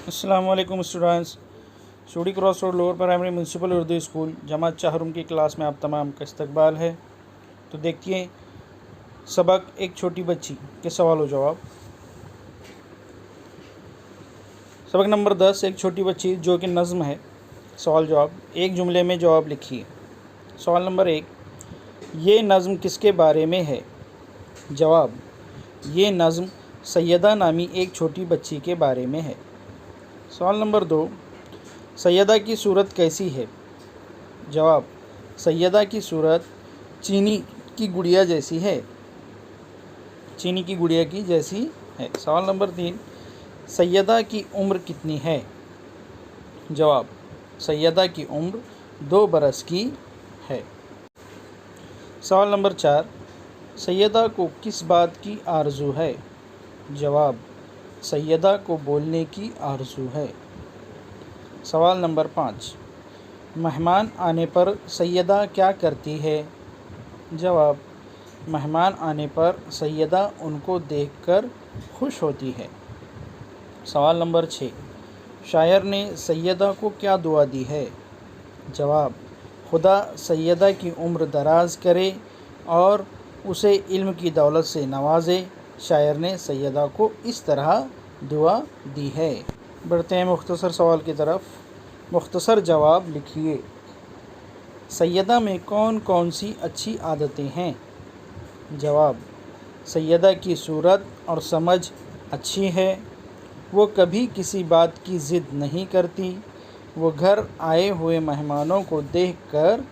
अस्सलाम वालेकुम students. Sudi cross road lower primary municipal Urdu school जमात चाहरुम की क्लास में आप तमाम का इस्तकबाल है। तो देखिए सबक एक छोटी बच्ची के सवाल व जवाब। सबक नंबर 10 एक छोटी बच्ची जो कि नज़्म है। सवाल जवाब एक जुमले में जवाब लिखिए। सवाल नंबर 1, ये नज़्म किसके बारे में है? जवाब, ये नज़्म सैयदा नामी एक छोटी बच्ची के बारे में है। सवाल नंबर 2, सैयदा की सूरत कैसी है? जवाब, सैयदा की सूरत चीनी की गुड़िया जैसी है। चीनी की गुड़िया की जैसी है। सवाल नंबर 3, सैयदा की उम्र कितनी है? जवाब, सैयदा की उम्र 2 बरस की है। सवाल नंबर 4, सैयदा को किस बात की आरज़ू है? जवाब, सैयदा को बोलने की आरज़ू है। सवाल नंबर 5, मेहमान आने पर सैयदा क्या करती है? जवाब, मेहमान आने पर सैयदा उनको देखकर खुश होती है। सवाल नंबर 6, शायर ने सैयदा को क्या दुआ दी है? जवाब, खुदा सैयदा की उम्र दराज करे और उसे इल्म की दौलत से नवाजे। शायर ने सैयदा को इस तरह दुआ दी है। बढ़ते हैं मुख्तसर सवाल की तरफ। मुख्तसर जवाब लिखिए। सैयदा में कौन कौन सी अच्छी आदतें हैं? जवाब, सैयदा की सूरत और समझ अच्छी है। वो कभी किसी बात की ज़िद नहीं करती। वो घर आए हुए मेहमानों को देखकर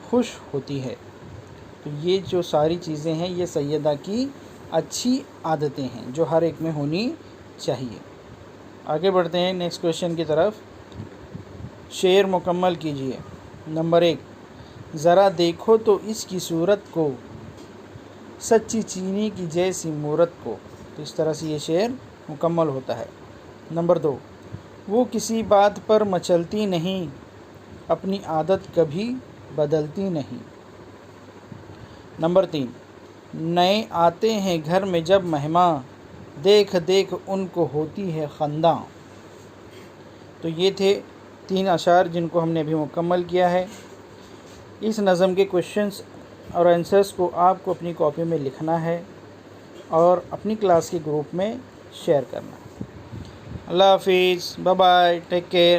खुश होती है। तो ये जो सारी चीज़ें हैं ये सैयदा की अच्छी आदतें हैं जो हर एक में होनी चाहिए। आगे बढ़ते हैं नेक्स्ट क्वेश्चन की तरफ। शेर मुकम्मल कीजिए। नंबर 1, ज़रा देखो तो इसकी सूरत को, सच्ची चीनी की जैसी मूरत को। तो इस तरह से ये शेर मुकम्मल होता है। नंबर 2, वो किसी बात पर मचलती नहीं, अपनी आदत कभी बदलती नहीं। नंबर 3, नए आते हैं घर में जब मेहमान, देख देख उनको होती है खंदा। तो ये थे 3 अशार जिनको हमने अभी मुकम्मल किया है। इस नज़म के क्वेश्चंस और आंसर्स को आपको अपनी कॉपी में लिखना है और अपनी क्लास के ग्रुप में शेयर करना है। अल्लाह हाफिज़, बाय बाय, टेक केयर।